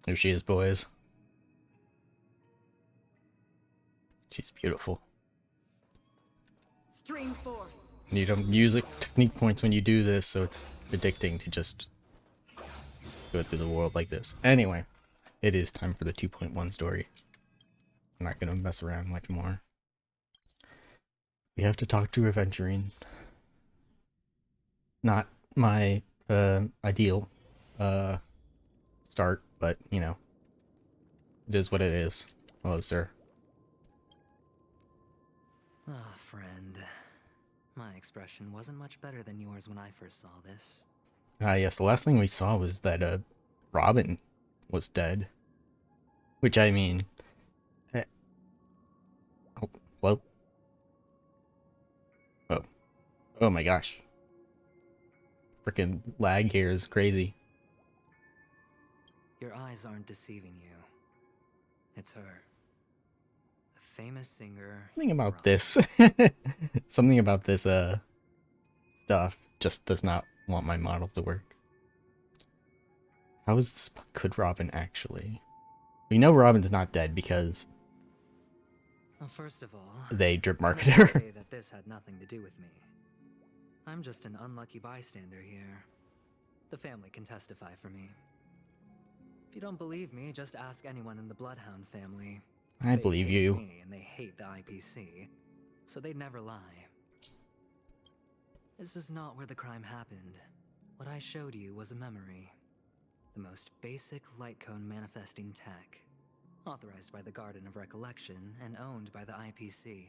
There she is, boys. She's beautiful. Stream forth. You don't use the technique points when you do this, so it's addicting to just go through the world like this. Anyway, it is time for the 2.1 story. I'm not gonna mess around much more. We have to talk to Aventurine. Not my ideal start, but you know, it is what it is. Hello, sir. Ah, friend. My expression wasn't much better than yours when I first saw this. Ah, yes, the last thing we saw was that Robin was dead. Which I mean, eh, oh, hello? Oh, oh my gosh. Freaking lag here is crazy. Your eyes aren't deceiving you. It's her. The famous singer. Something about Robin. this. Something about this stuff just does not want my model to work. How is this good Robin actually? We know Robin's not dead because Well, first of all, they drip let market me her. say that this had nothing to do with me. I'm just an unlucky bystander here. The family can testify for me. If you don't believe me, just ask anyone in the Bloodhound family. I They believe hate you. me and they hate the IPC, so they'd never lie. This is not where the crime happened. What I showed you was a memory. The most basic light cone manifesting tech. Authorized by the Garden of Recollection and owned by the IPC.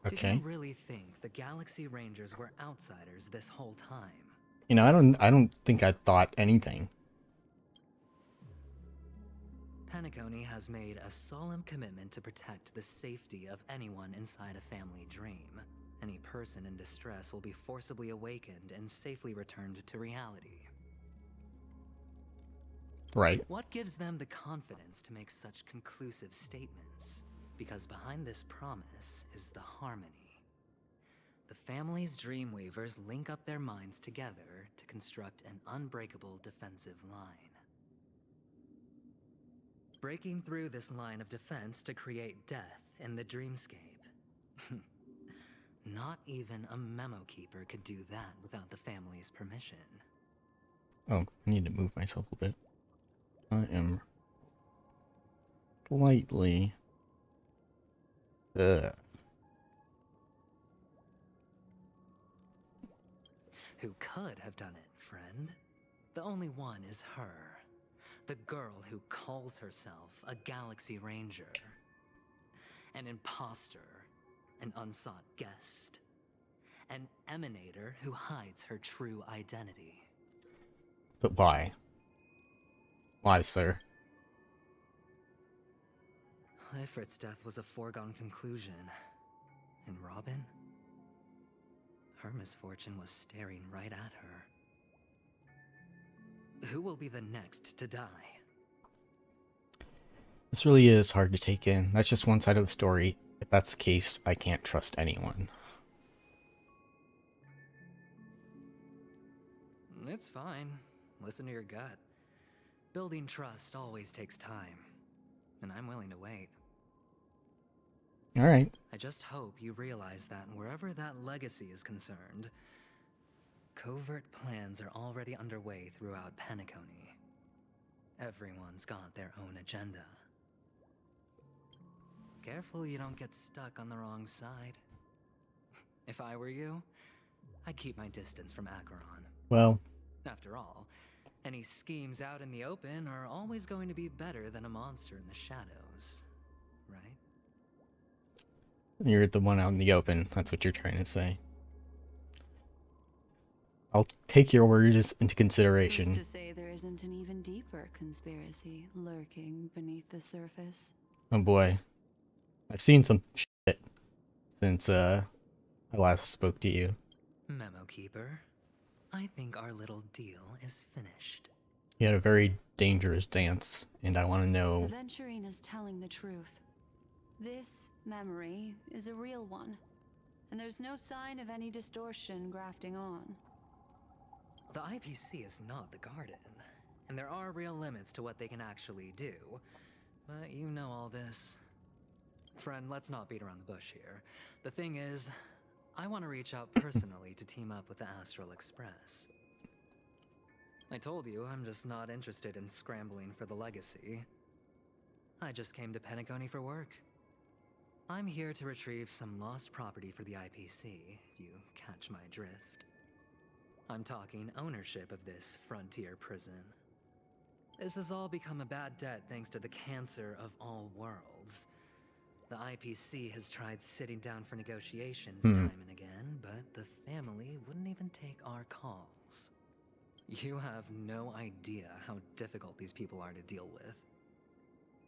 Did Okay. you really think the Galaxy Rangers were outsiders this whole time? You know, I don't think I thought anything. Penacony has made a solemn commitment to protect the safety of anyone inside a family dream. Any person in distress will be forcibly awakened and safely returned to reality. Right. What gives them the confidence to make such conclusive statements? Because behind this promise is the harmony. The family's Dreamweavers link up their minds together to construct an unbreakable defensive line. Breaking through this line of defense to create death in the dreamscape. Not even a memo keeper could do that without the family's permission. Oh, I need to move myself a bit. I am slightly... Ugh. Who could have done it, friend? The only one is her. The girl who calls herself a Galaxy Ranger. An imposter. An unsought guest. An emanator who hides her true identity. But why? Why, sir? Ifrit's death was a foregone conclusion. And Robin? Her misfortune was staring right at her. Who will be the next to die? This really is hard to take in. That's just one side of the story. If that's the case, I can't trust anyone. It's fine. Listen to your gut. Building trust always takes time. And I'm willing to wait. Alright. I just hope you realize that wherever that legacy is concerned, covert plans are already underway throughout Penacony. Everyone's got their own agenda. Careful you don't get stuck on the wrong side. If I were you, I'd keep my distance from Acheron. Well, After all, any schemes out in the open are always going to be better than a monster in the shadows, right? you're the one out in the open. That's what you're trying to say. I'll take your words into Who's consideration. to say there isn't an even deeper conspiracy lurking beneath the surface? Oh boy. I've seen some shit since I last spoke to you. Memo Keeper, I think our little deal is finished. You had a very dangerous dance, and I want to know... Aventurine is telling the truth. This memory is a real one, and there's no sign of any distortion grafting on. The IPC is not the Garden, and there are real limits to what they can actually do. But you know all this. Friend, let's not beat around the bush here. The thing is, I want to reach out personally to team up with the Astral Express. I told you I'm just not interested in scrambling for the legacy. I just came to Penacony for work. I'm here to retrieve some lost property for the IPC, if you catch my drift. I'm talking ownership of this frontier prison. This has all become a bad debt thanks to the cancer of all worlds. The IPC has tried sitting down for negotiations time and again, but the family wouldn't even take our calls. You have no idea how difficult these people are to deal with.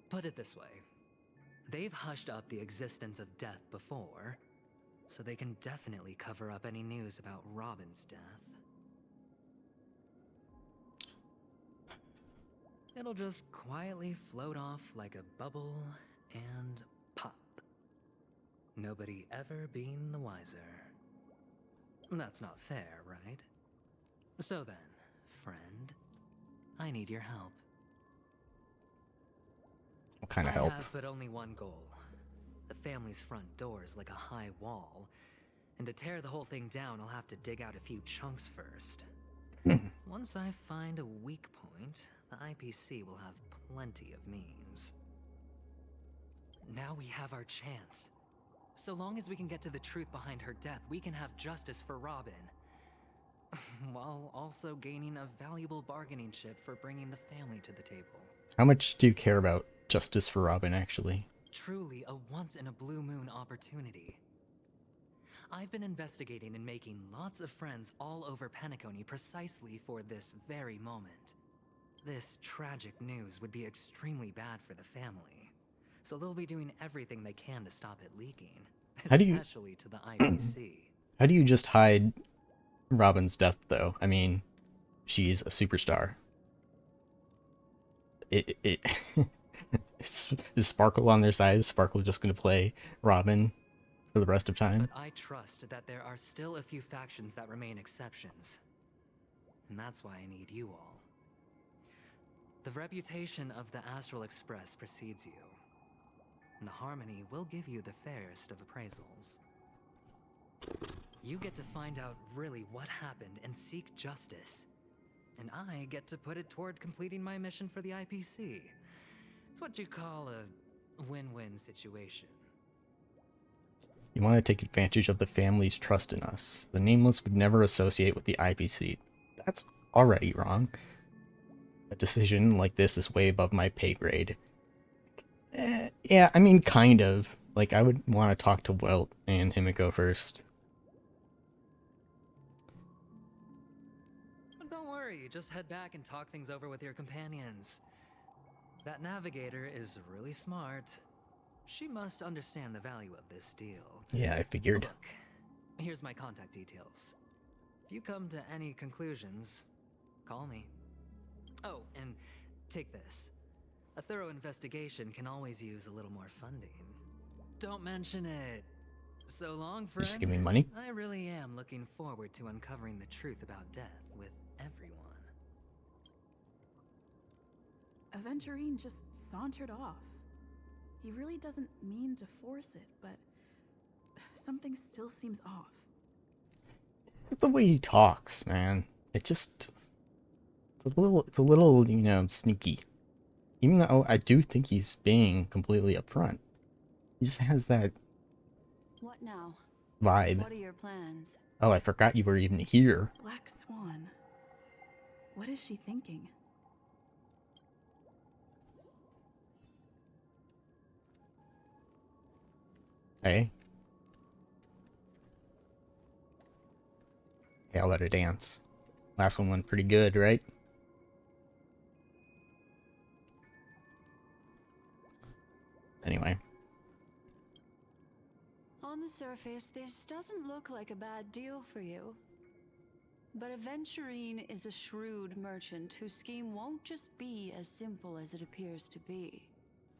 Put it this way. They've hushed up the existence of death before, so they can definitely cover up any news about Robin's death. It'll just quietly float off like a bubble and pop. Nobody ever being the wiser. That's not fair, right? So then, friend, I need your help. What kind of help? I have but only one goal. The family's front door is like a high wall, and to tear the whole thing down, I'll have to dig out a few chunks first. Once I find a weak point, the IPC will have plenty of means. Now we have our chance. So long as we can get to the truth behind her death, we can have justice for Robin. While also gaining a valuable bargaining chip for bringing the family to the table. How much do you care about justice for Robin, actually? Truly a once-in-a-blue-moon opportunity. I've been investigating and making lots of friends all over Penacony precisely for this very moment. This tragic news would be extremely bad for the family, so they'll be doing everything they can to stop it leaking, especially to the IPC. How do you just hide Robin's death, though? I mean, she's a superstar. Is Sparkle on their side? Is Sparkle just going to play Robin for the rest of time? But I trust that there are still a few factions that remain exceptions. And that's why I need you all. The reputation of the Astral Express precedes you. And the Harmony will give you the fairest of appraisals. You get to find out really what happened and seek justice. And I get to put it toward completing my mission for the IPC. It's what you call a win-win situation. You want to take advantage of the family's trust in us. The Nameless would never associate with the IPC. That's already wrong. A decision like this is way above my pay grade. Yeah, I mean, kind of. Like, I would want to talk to Welt and Himiko first. Don't worry, just head back and talk things over with your companions. That navigator is really smart. She must understand the value of this deal. Yeah, I figured. Look, here's my contact details. If you come to any conclusions, call me. Oh, and take this. A thorough investigation can always use a little more funding. Don't mention it. So long, friend. Just give me money? I really am looking forward to uncovering the truth about death with everyone. Aventurine just sauntered off. He really doesn't mean to force it, but something still seems off. The way he talks, man. It's a little, you know, sneaky. Even though I do think he's being completely upfront. He just has that What now? vibe. What are your plans? Oh, I forgot you were even here. Black Swan. What is she thinking? Hey. Yeah, I'll let her dance. Last one went pretty good, right? Anyway. On the surface, this doesn't look like a bad deal for you. But Aventurine is a shrewd merchant whose scheme won't just be as simple as it appears to be.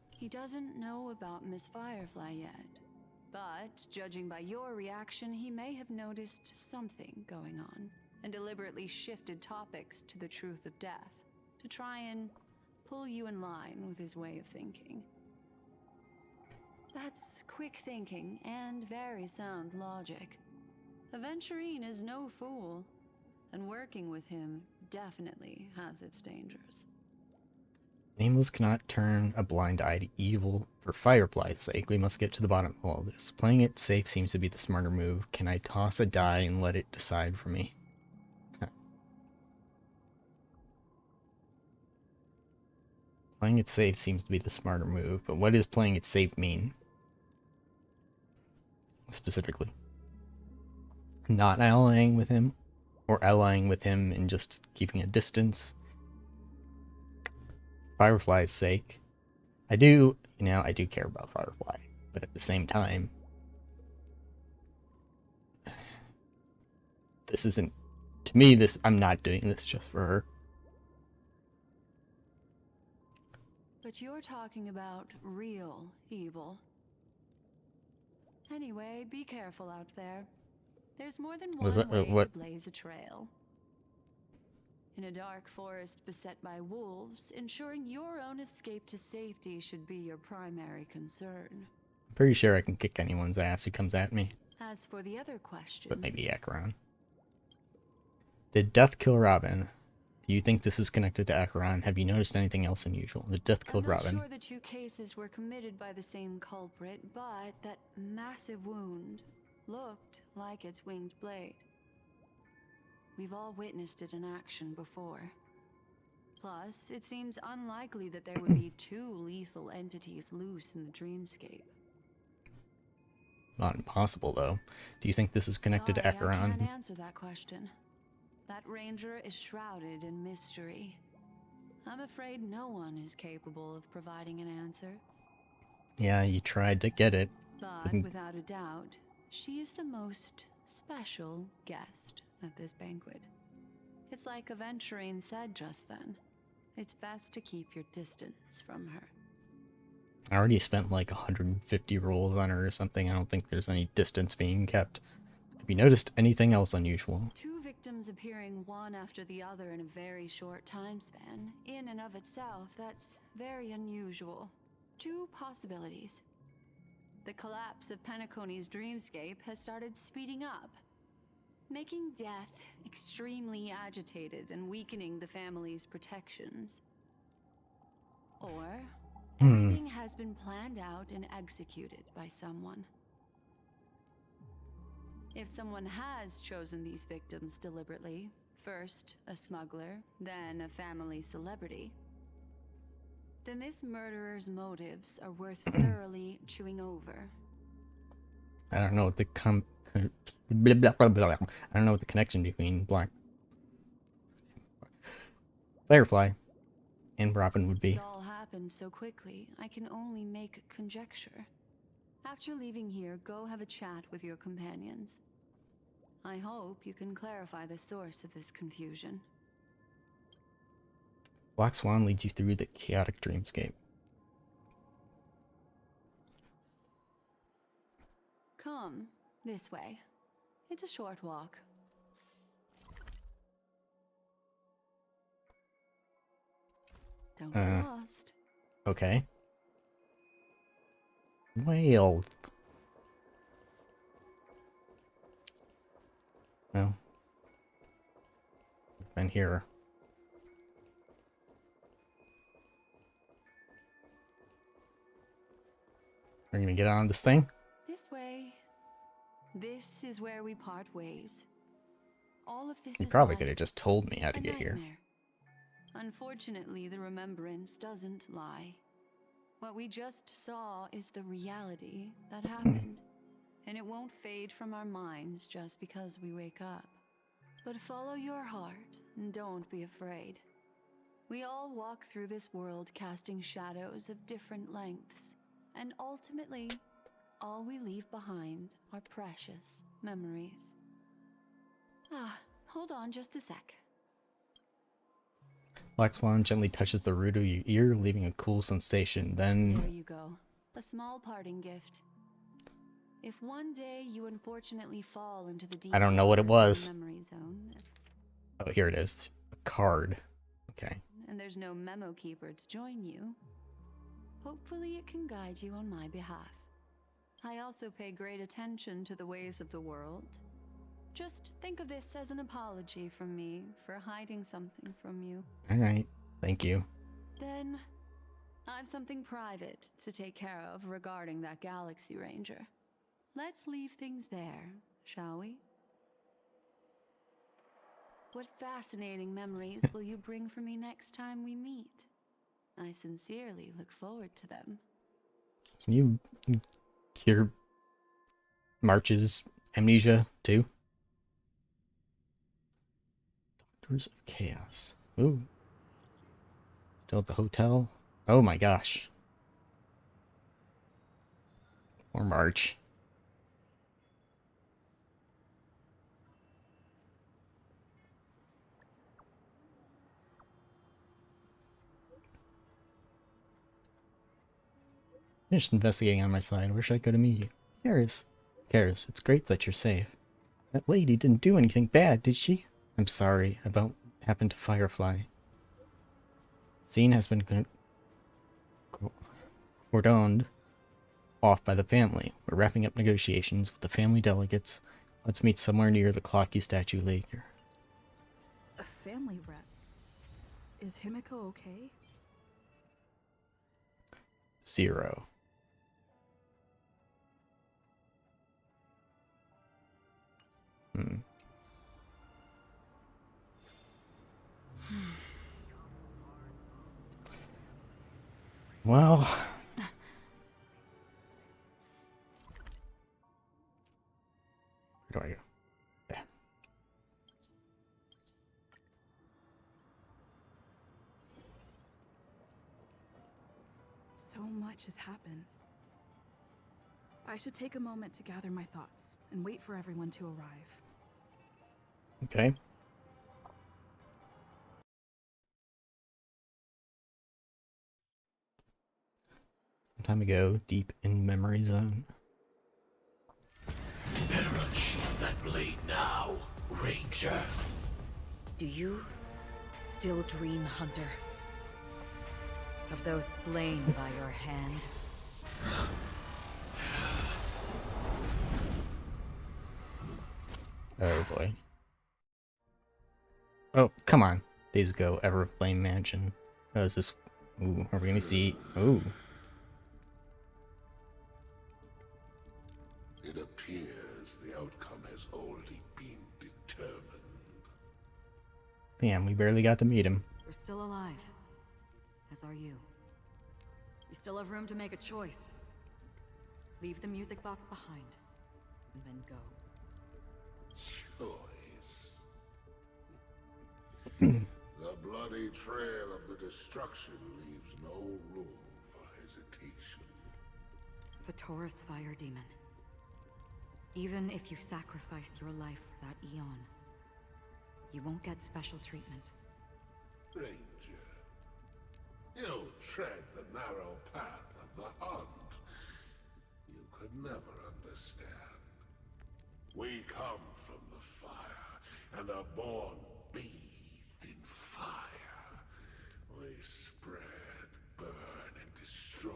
He doesn't know about Miss Firefly yet. But, judging by your reaction, he may have noticed something going on. and deliberately shifted topics to the truth of death to try and pull you in line with his way of thinking. That's quick thinking and very sound logic. Aventurine is no fool, and working with him definitely has its dangers. Nameless cannot turn a blind eye to evil for Firefly's sake. We must get to the bottom of all this. Playing it safe seems to be the smarter move. Can I toss a die and let it decide for me? Huh. Playing it safe seems to be the smarter move, but what does playing it safe mean? Specifically. Not allying with him? Or allying with him and just keeping a distance? Firefly's sake. I do care about Firefly, but at the same time, this isn't, to me, I'm not doing this just for her. But you're talking about real evil. Anyway, be careful out there. There's more than one way to blaze a trail. In a dark forest beset by wolves, ensuring your own escape to safety should be your primary concern. I'm pretty sure I can kick anyone's ass who comes at me. As for the other question... But maybe Acheron. Did Death kill Robin? Do you think this is connected to Acheron? Have you noticed anything else unusual? Did Death kill Robin? I'm not sure the two cases were committed by the same culprit, but that massive wound looked like its winged blade. We've all witnessed it in action before. Plus, it seems unlikely that there would be two lethal entities loose in the dreamscape. Not impossible, though. Do you think this is connected to Acheron? I can't answer that question. That ranger is shrouded in mystery. I'm afraid no one is capable of providing an answer. Yeah, you tried to get it. But without a doubt, she is the most special guest at this banquet. It's like Aventurine said just then. It's best to keep your distance from her. I already spent like 150 rolls on her or something. I don't think there's any distance being kept. Have you noticed anything else unusual? Two victims appearing one after the other in a very short time span. In and of itself, that's very unusual. Two possibilities. The collapse of Penacony's dreamscape has started speeding up, making death extremely agitated and weakening the family's protections. Or everything has been planned out and executed by someone. If someone has chosen these victims deliberately, first a smuggler, then a family celebrity, then this murderer's motives are worth thoroughly chewing over. I don't know what the I don't know what the connection between Firefly and Robin would be. It's all happened so quickly, I can only make conjecture. After leaving here, go have a chat with your companions. I hope you can clarify the source of this confusion. Black Swan leads you through the chaotic dreamscape. Come, this way. It's a short walk. Don't get lost. Okay. Well. Well. We've been here. We're gonna get on this thing? This way. This is where we part ways. All of this You is probably like could have just told me how to a get here. nightmare. Unfortunately, the remembrance doesn't lie. What we just saw is the reality that happened, and it won't fade from our minds just because we wake up. But follow your heart and don't be afraid. We all walk through this world casting shadows of different lengths, and ultimately, all we leave behind are precious memories. Hold on just a sec. Black Swan gently touches the root of your ear, leaving a cool sensation. Then There you go. A small parting gift. If one day you unfortunately fall into the deep I don't know what it waters was. of the memory zone, Oh, here it is. A card. Okay. And there's no memo keeper to join you. Hopefully it can guide you on my behalf. I also pay great attention to the ways of the world. Just think of this as an apology from me for hiding something from you. Alright. Thank you. Then, I've something private to take care of regarding that Galaxy Ranger. Let's leave things there, shall we? What fascinating memories will you bring for me next time we meet? I sincerely look forward to them. Can you cure March's amnesia too? Doctors of Chaos. Ooh. Still at the hotel? Oh my gosh. Or March. Finished investigating on my side. Wish I could have met you. Keres. Keres, it's great that you're safe. That lady didn't do anything bad, did she? I'm sorry about what happened to Firefly. Scene has been cordoned off by the family. We're wrapping up negotiations with the family delegates. Let's meet somewhere near the Clocky statue later. A family rep. Is Himiko okay? 0. Well, where do I go? There. So much has happened. I should take a moment to gather my thoughts and wait for everyone to arrive. Okay. Some time ago, deep in memory zone. Better unsheath that blade now, Ranger. Do you still dream, Hunter? Of those slain by your hand? Oh boy. Oh, come on. Days ago, Everflame Mansion. Oh, is this... Ooh, are we gonna see... Ooh. It appears the outcome has already been determined. Damn, we barely got to meet him. We're still alive. As are you. You still have room to make a choice. Leave the music box behind, and then go. Choice. The bloody trail of the destruction leaves no room for hesitation. Vatora's fire demon. Even if you sacrifice your life for that eon, you won't get special treatment. Ranger, you tread the narrow path of the hunt. You could never understand. We come from the fire, and are born bathed in fire. We spread, burn, and destroy,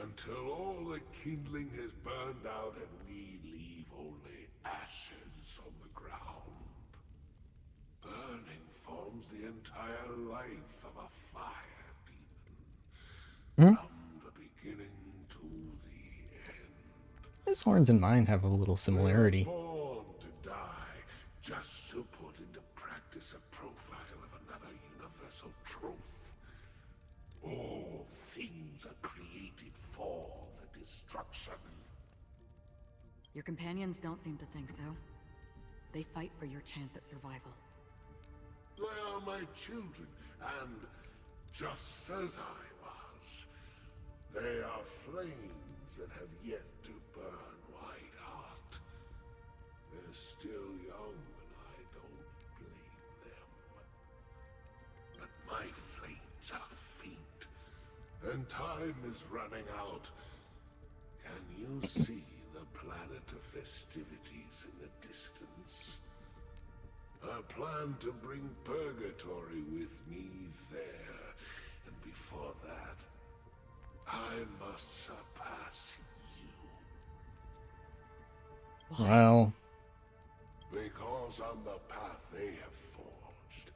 until all the kindling has burned out and we leave only ashes on the ground. Burning forms the entire life of a fire demon. From the beginning to the end. His horns and mine have a little similarity. We are born to die, just to put into practice a profile of another universal truth. All things are created for the destruction. Your companions don't seem to think so. They fight for your chance at survival. They are my children, and just as I was, they are flames that have yet to burn white hot. They're still young, and I don't blame them. But my flames are faint, and time is running out. Can you see the planet of festivities in the distance? A I plan to bring Purgatory with me there. And before that, I must surpass you. Well, Because on the path they have forged,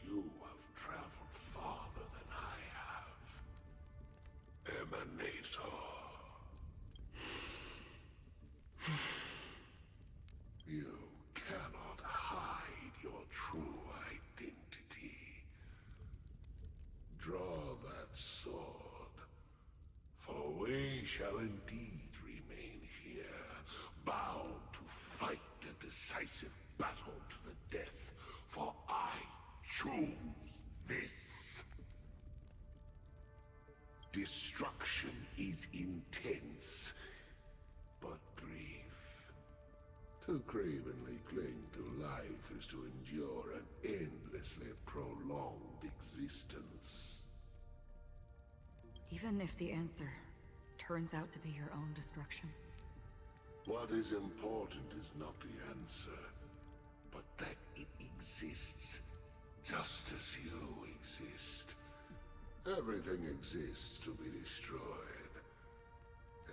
you have traveled farther than I have. Emanator. You cannot hide your true identity. Draw that sword, for we shall indeed remain here, bound to fight a decisive battle to the death, for I choose this. Destruction is intense, but brief. To cravenly cling to life is to endure an endlessly prolonged existence. Even if the answer turns out to be your own destruction. What is important is not the answer, but that it exists, just as you exist. Everything exists to be destroyed.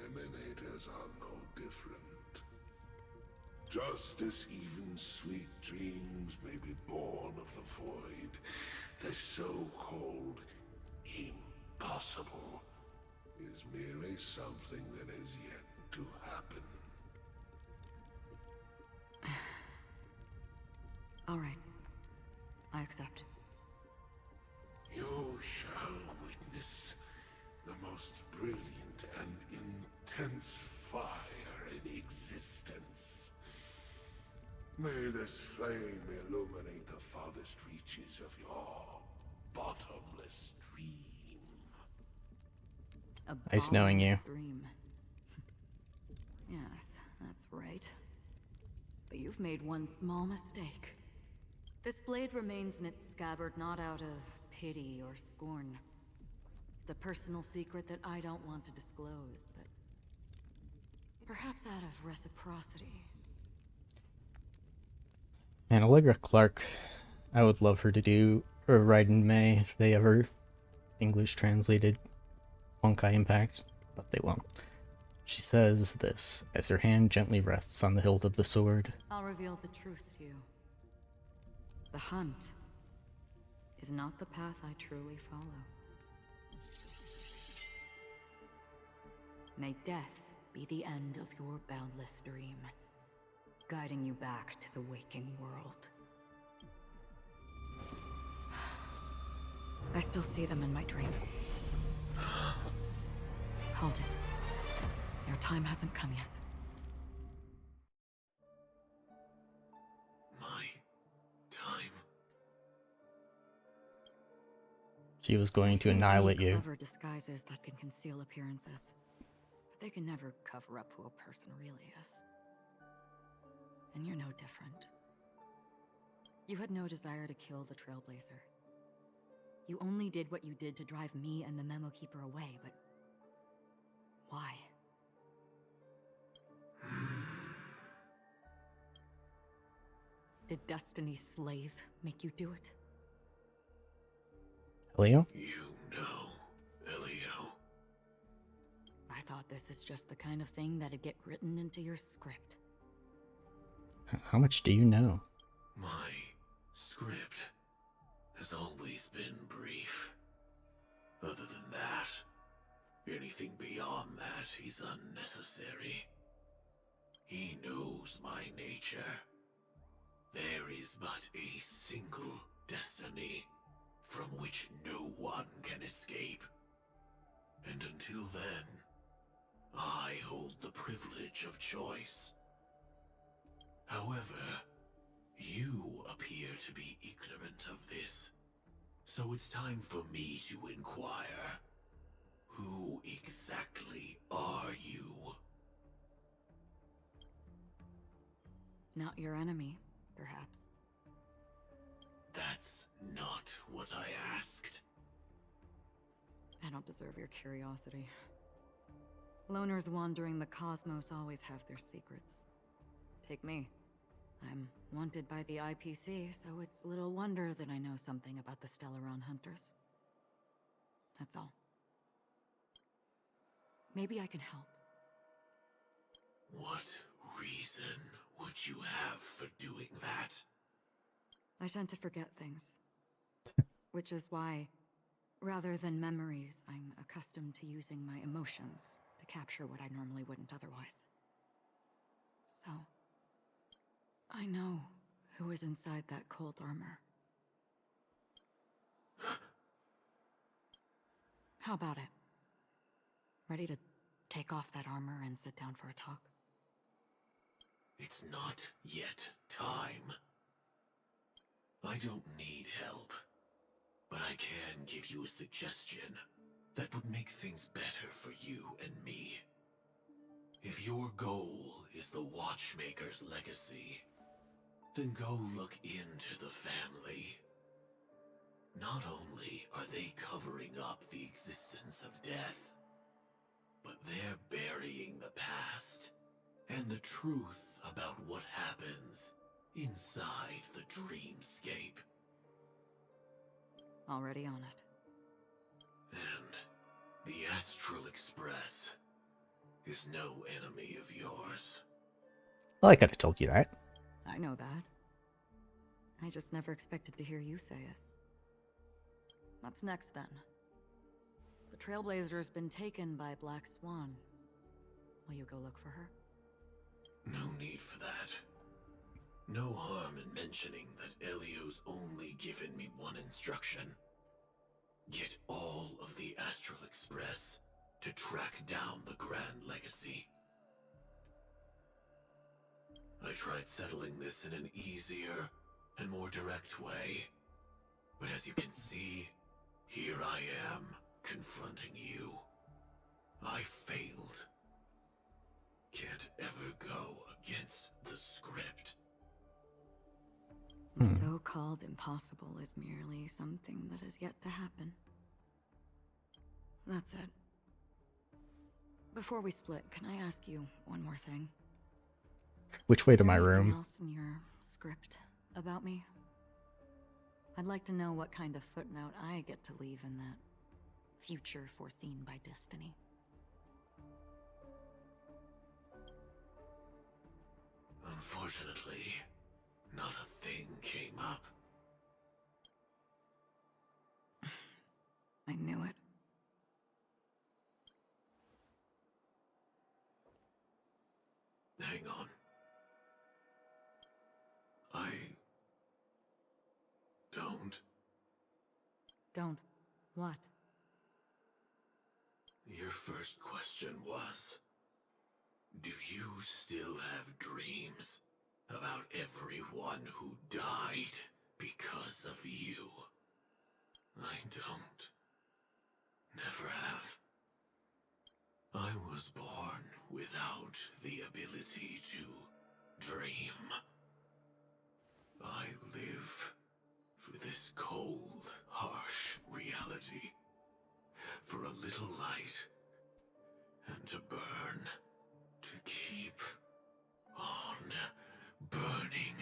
Emanators are no different. Just as even sweet dreams may be born of the void, the so-called impossible is merely something that has yet to happen. All right. I accept. You shall witness the most brilliant and intense fire in existence. May this flame illuminate the farthest reaches of your bottomless dream. A Nice knowing you. bottomless dream. Yes, that's right. But you've made one small mistake. This blade remains in its scabbard not out of pity or scorn. It's a personal secret that I don't want to disclose, but perhaps out of reciprocity. and Allegra Clark, I would love her to do or write in May if they ever English translated Honkai Impact, but they won't. She says this as her hand gently rests on the hilt of the sword. I'll reveal the truth to you. The hunt is not the path I truly follow. May death be the end of your boundless dream, guiding you back to the waking world. I still see them in my dreams. Hold it. Your time hasn't come yet. My time. She was going to I've seen annihilate many you. clever disguises that can conceal appearances, but they can never cover up who a person really is. And you're no different. You had no desire to kill the Trailblazer. You only did what you did to drive me and the Memo Keeper away, but why? Did Destiny's slave make you do it? Leo? You know, Elio. I thought this is just the kind of thing that'd get written into your script. How much do you know? My script has always been brief. Other than that, anything beyond that is unnecessary. He knows my nature. There is but a single destiny from which no one can escape. And until then, I hold the privilege of choice. However, you appear to be ignorant of this, so it's time for me to inquire. Who exactly are you? Not your enemy, perhaps. That's not what I asked. I don't deserve your curiosity. Loners wandering the cosmos always have their secrets. Take me. I'm wanted by the IPC, so it's little wonder that I know something about the Stellaron hunters. That's all. Maybe I can help. What reason would you have for doing that? I tend to forget things. Which is why, rather than memories, I'm accustomed to using my emotions to capture what I normally wouldn't otherwise. So, I know who is inside that cold armor. How about it? Ready to take off that armor and sit down for a talk? It's not yet time. I don't need help, but I can give you a suggestion that would make things better for you and me. If your goal is the Watchmaker's legacy, then go look into the family. Not only are they covering up the existence of death, but they're burying the past and the truth about what happens inside the dreamscape. Already on it. And the Astral Express is no enemy of yours. Well, I could have told you that. I know that. I just never expected to hear you say it. What's next, then? The Trailblazer's been taken by Black Swan. Will you go look for her? No need for that. No harm in mentioning that Elio's only given me one instruction. Get all of the Astral Express to track down the Grand Legacy. I tried settling this in an easier and more direct way, but as you can see, here I am, confronting you. I failed. Can't ever go against the script. The so-called impossible is merely something that has yet to happen. That's it. Before we split, can I ask you one more thing? Which way Is to there my anything room? else in your script about me? I'd like to know what kind of footnote I get to leave in that future foreseen by destiny. Unfortunately, not a thing came up. I knew it. Hang on. I don't. Don't. What? Your first question was, do you still have dreams about everyone who died because of you? I don't. Never have. I was born without the ability to dream. I live for this cold, harsh reality. For a little light, and to burn, to keep on burning,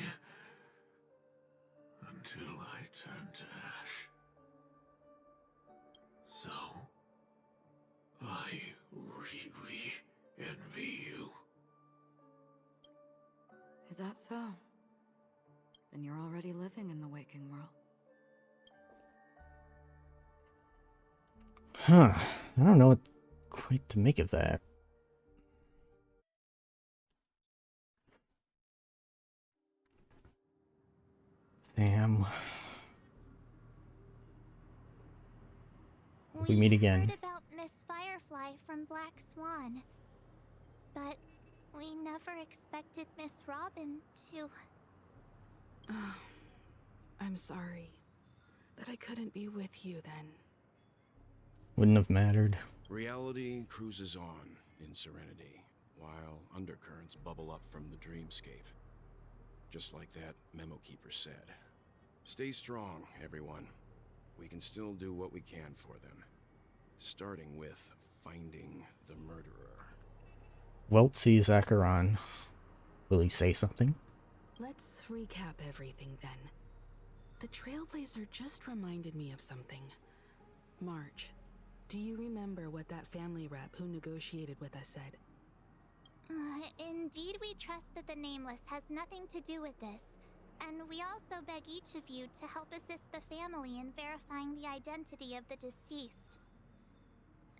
until I turn to ash. So, I really envy you. Is that so? Then you're already living in the waking world. Huh. I don't know what quite to make of that. Sam. We meet again. Heard about Miss Firefly from Black Swan, but we never expected Miss Robin to. I'm sorry that I couldn't be with you then. Wouldn't have mattered. Reality cruises on in serenity, while undercurrents bubble up from the dreamscape. Just like that memo keeper said. Stay strong, everyone. We can still do what we can for them. Starting with finding the murderer. Welt sees Acheron. Will he say something? Let's recap everything then. The Trailblazer just reminded me of something. March, do you remember what that family rep who negotiated with us said? Indeed, we trust that the Nameless has nothing to do with this, and we also beg each of you to help assist the family in verifying the identity of the deceased.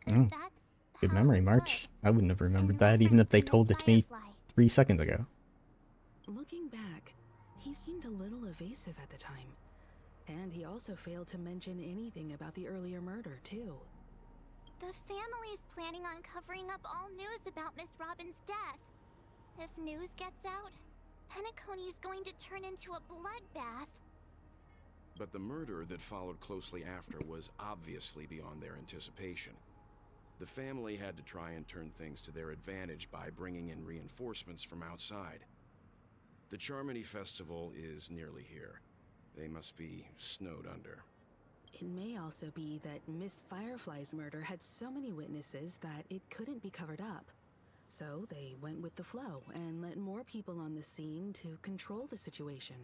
Mm. That's Good how it memory, was March. put, I wouldn't have remembered in that even if reference they to told Miss it to me Firefly. 3 seconds ago. Looking back, he seemed a little evasive at the time. And he also failed to mention anything about the earlier murder, too. The family's planning on covering up all news about Miss Robin's death. If news gets out, Penacony's going to turn into a bloodbath. But the murder that followed closely after was obviously beyond their anticipation. The family had to try and turn things to their advantage by bringing in reinforcements from outside. The Charmony Festival is nearly here. They must be snowed under. It may also be that Miss Firefly's murder had so many witnesses that it couldn't be covered up. So they went with the flow and let more people on the scene to control the situation.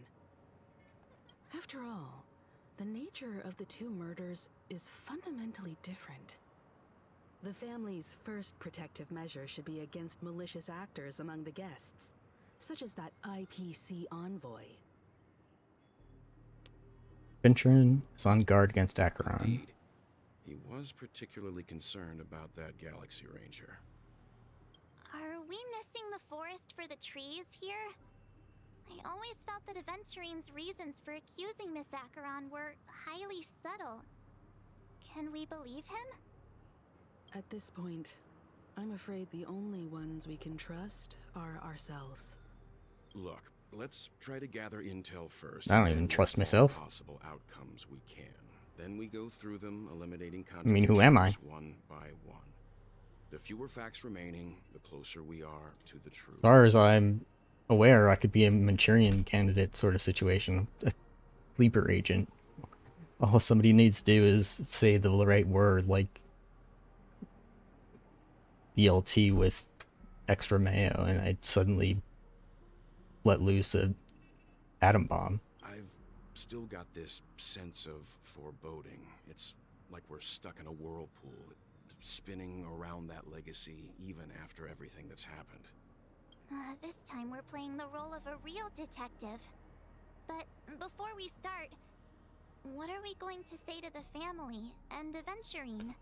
After all, the nature of the two murders is fundamentally different. The family's first protective measure should be against malicious actors among the guests, such as that IPC envoy. Venturin is on guard against Acheron. Indeed. He was particularly concerned about that Galaxy Ranger. Are we missing the forest for the trees here? I always felt that Aventurine's reasons for accusing Miss Acheron were highly subtle. Can we believe him? At this point, I'm afraid the only ones we can trust are ourselves. Look, let's try to gather intel first. I don't even and trust look at all myself. Possible outcomes we can. Then we go through them, eliminating I mean, who am I? contradictions one by one. The fewer facts remaining, the closer we are to the truth. As far as I'm aware, I could be a Manchurian candidate sort of situation. A sleeper agent. All somebody needs to do is say the right word, like BLT with extra mayo, and I'd suddenly let loose a atom bomb. I've still got this sense of foreboding. It's like we're stuck in a whirlpool, spinning around that legacy even after everything that's happened. This time we're playing the role of a real detective. But before we start, what are we going to say to the family and Aventurine?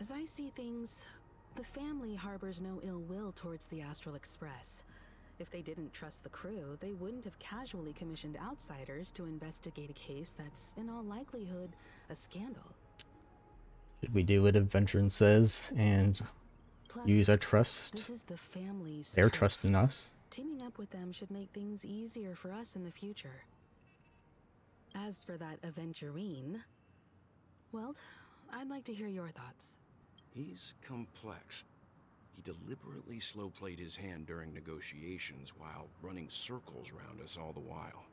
As I see things, the family harbors no ill will towards the Astral Express. If they didn't trust the crew, they wouldn't have casually commissioned outsiders to investigate a case that's, in all likelihood, a scandal. Should we do what Adventurin says and Plus, use our trust? this is the family's Their turf. trust in us. Teaming up with them should make things easier for us in the future. As for that Aventurine, well, I'd like to hear your thoughts. He's complex. He deliberately slow-played his hand during negotiations while running circles around us all the while.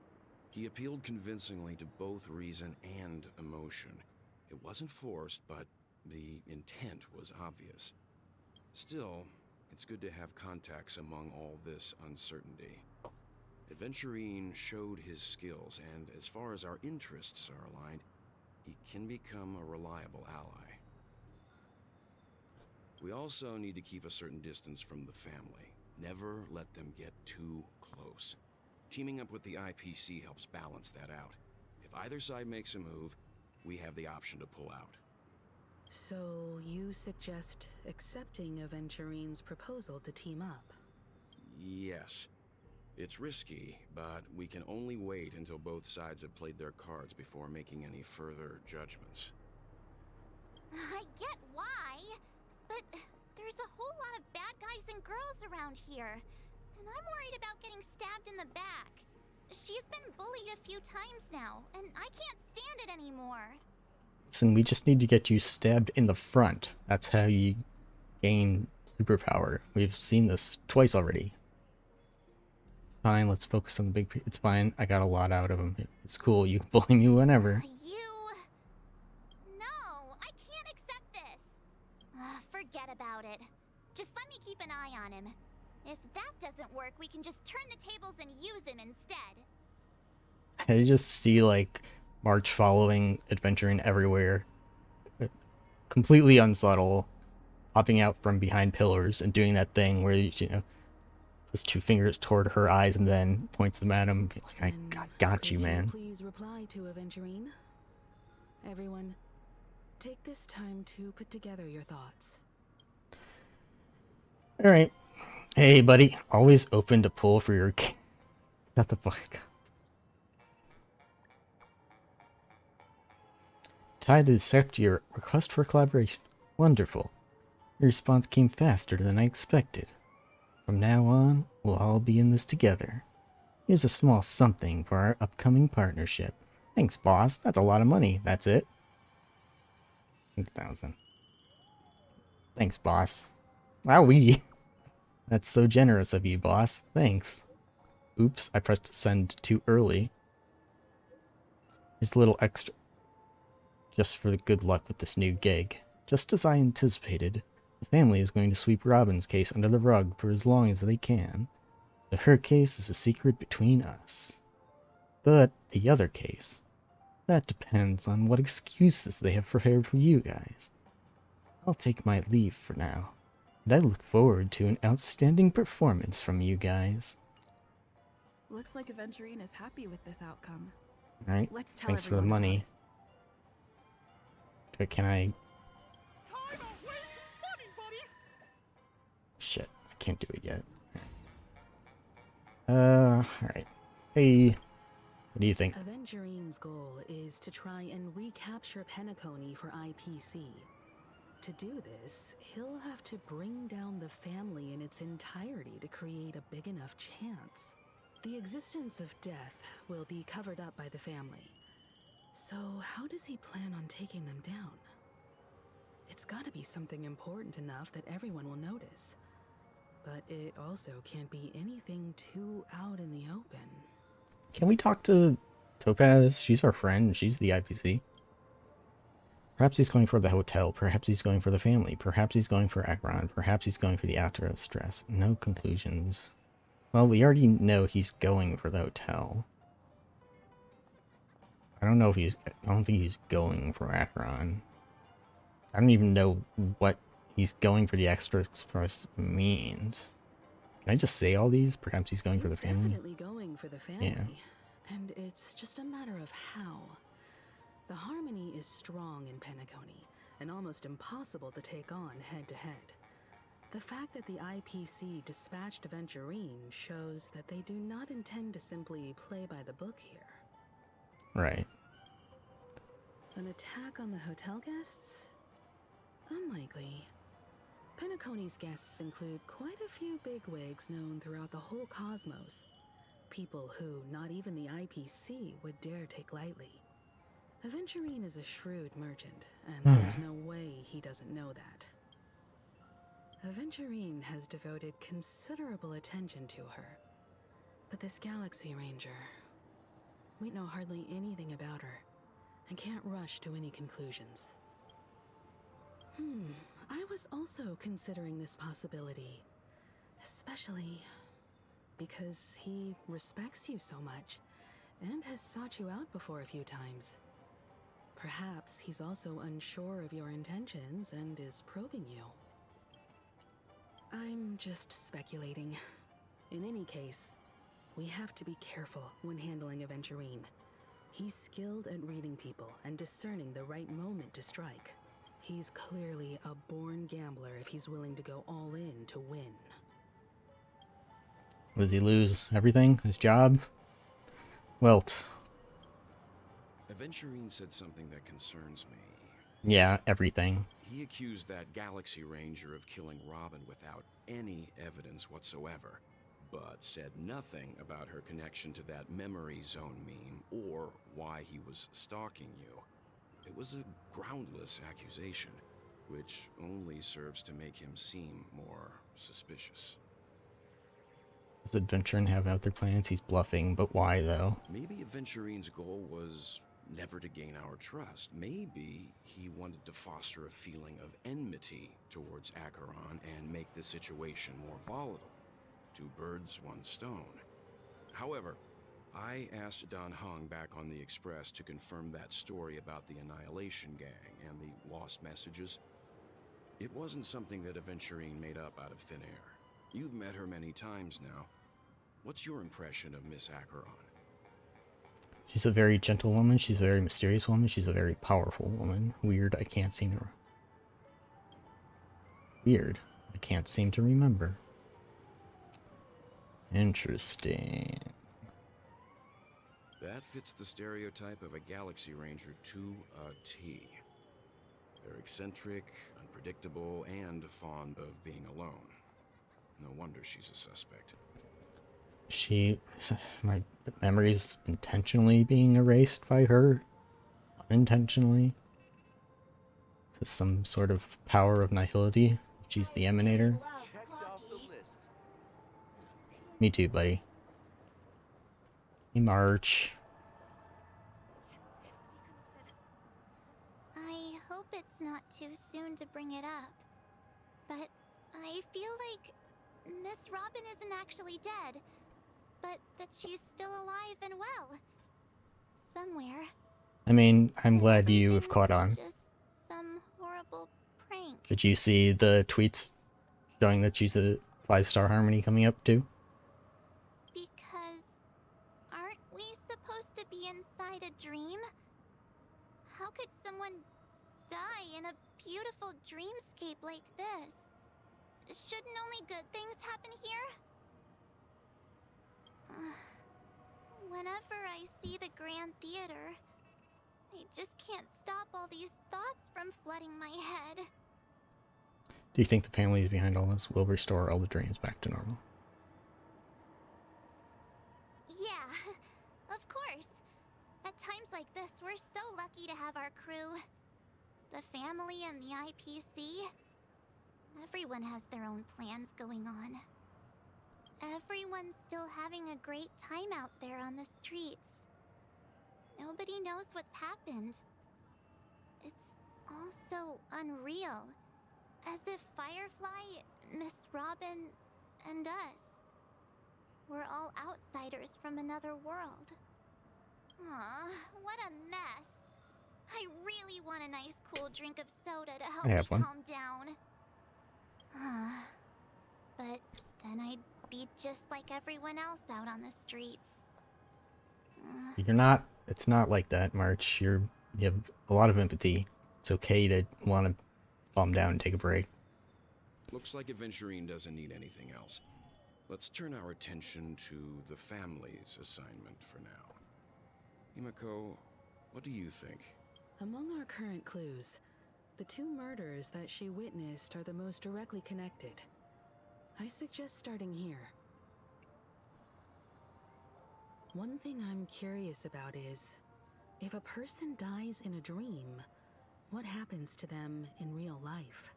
He appealed convincingly to both reason and emotion. It wasn't forced, but the intent was obvious. Still, it's good to have contacts among all this uncertainty. Aventurine showed his skills, and as far as our interests are aligned, he can become a reliable ally. We also need to keep a certain distance from the family. Never let them get too close. Teaming up with the IPC helps balance that out. If either side makes a move, we have the option to pull out. So, you suggest accepting Aventurine's proposal to team up? Yes. It's risky, but we can only wait until both sides have played their cards before making any further judgments. I get why, but there's a whole lot of bad guys and girls around here, and I'm worried about getting stabbed in the back. She's been bullied a few times now, and I can't stand it anymore. Listen, we just need to get you stabbed in the front. That's how you gain superpower. We've seen this twice already. It's fine, let's focus on the big... It's fine, I got a lot out of him. It's cool, you can bully me whenever. No, I can't accept this. Forget about it. Just let me keep an eye on him. If that doesn't work, we can just turn the tables and use him instead. I just see like March following, adventuring everywhere, completely unsubtle, popping out from behind pillars and doing that thing where you know, his two fingers toward her eyes and then points them at him. Like, I got you, man. Please reply to Aventurine. Everyone, take this time to put together your thoughts. All right. Hey, buddy. Always open to pull for your... Shut the fuck up. Decided to accept your request for collaboration. Wonderful. Your response came faster than I expected. From now on, we'll all be in this together. Here's a small something for our upcoming partnership. Thanks, boss. That's a lot of money. That's it? 100,000. Thanks, boss. Wowee. That's so generous of you, boss. Thanks. Oops, I pressed send too early. Here's a little extra. Just for the good luck with this new gig. Just as I anticipated, the family is going to sweep Robin's case under the rug for as long as they can. So her case is a secret between us. But the other case, that depends on what excuses they have prepared for you guys. I'll take my leave for now, and I look forward to an outstanding performance from you guys. Looks like Aventurine is happy with this outcome. Alright, Let's tell thanks for the everyone about money. Okay, can I... Shit, I can't do it yet. Alright. Hey, what do you think? Aventurine's goal is to try and recapture Penacony for IPC. To do this, he'll have to bring down the family in its entirety to create a big enough chance. The existence of death will be covered up by the family. So how does he plan on taking them down? It's gotta be something important enough that everyone will notice. But it also can't be anything too out in the open. Can we talk to Topaz? She's our friend. She's the IPC. Perhaps he's going for the hotel. Perhaps he's going for the family. Perhaps he's going for Akron. Perhaps he's going for the after stress. No conclusions. Well, we already know he's going for the hotel. I don't know if he's... I don't think he's going for Akron. I don't even know what he's going for the extra express means. Can I just say all these? Perhaps he's going for the family? Definitely going for the family. Yeah. And it's just a matter of how. The harmony is strong in Penacony, and almost impossible to take on head-to-head. The fact that the IPC dispatched Aventurine shows that they do not intend to simply play by the book here. Right. An attack on the hotel guests? Unlikely. Penacony's guests include quite a few bigwigs known throughout the whole cosmos. People who not even the IPC would dare take lightly. Aventurine is a shrewd merchant, and there's no way he doesn't know that. Aventurine has devoted considerable attention to her. But this Galaxy Ranger... we know hardly anything about her, and can't rush to any conclusions. I was also considering this possibility. Especially because he respects you so much, and has sought you out before a few times. Perhaps he's also unsure of your intentions and is probing you. I'm just speculating. In any case, we have to be careful when handling Aventurine. He's skilled at reading people and discerning the right moment to strike. He's clearly a born gambler if he's willing to go all in to win. What does he lose? Everything? His job? Welt. Aventurine said something that concerns me. Yeah, everything. He accused that Galaxy Ranger of killing Robin without any evidence whatsoever, but said nothing about her connection to that memory zone meme or why he was stalking you. It was a groundless accusation, which only serves to make him seem more suspicious. Does Aventurine have other plans? He's bluffing, but why though? Maybe Aventurine's goal was never to gain our trust. Maybe he wanted to foster a feeling of enmity towards Acheron and make the situation more volatile. Two birds, one stone. However, I asked Don Hung back on the Express to confirm that story about the Annihilation Gang and the lost messages. It wasn't something that Aventurine made up out of thin air. You've met her many times now. What's your impression of Miss Acheron? She's a very gentle woman. She's a very mysterious woman. She's a very powerful woman. Weird, I can't seem to... Weird, I can't seem to remember. Interesting. That fits the stereotype of a Galaxy Ranger to a T. They're eccentric, unpredictable, and fond of being alone. No wonder she's a suspect. My memories intentionally being erased by her? Unintentionally? Is this some sort of power of nihility? She's the emanator? Me too, buddy. Hey, March. I hope it's not too soon to bring it up, but I feel like Miss Robin isn't actually dead, but that she's still alive and well. Somewhere. I mean, I'm glad you have caught on. Just some horrible prank. Did you see the tweets showing that she's a 5-star Harmony coming up too? Because aren't we supposed to be inside a dream? How could someone die in a beautiful dreamscape like this? Shouldn't only good things happen here? Whenever I see the Grand Theater, I just can't stop all these thoughts from flooding my head. Do you think the families behind all this will restore all the dreams back to normal? Yeah, of course. At times like this, we're so lucky to have our crew. The family and the IPC. Everyone has their own plans going on. Everyone's still having a great time out there on the streets. Nobody knows what's happened. It's all so unreal. As if Firefly, Miss Robin, and us were all outsiders from another world. Aw, what a mess. I really want a nice cool drink of soda to help me calm down. But then I'd be just like everyone else out on the streets. You're not, it's not like that, March. You have a lot of empathy. It's okay to want to calm down and take a break. Looks like Aventurine doesn't need anything else. Let's turn our attention to the family's assignment for now. Himiko, what do you think? Among our current clues, the two murders that she witnessed are the most directly connected. I suggest starting here. One thing I'm curious about is, if a person dies in a dream, what happens to them in real life?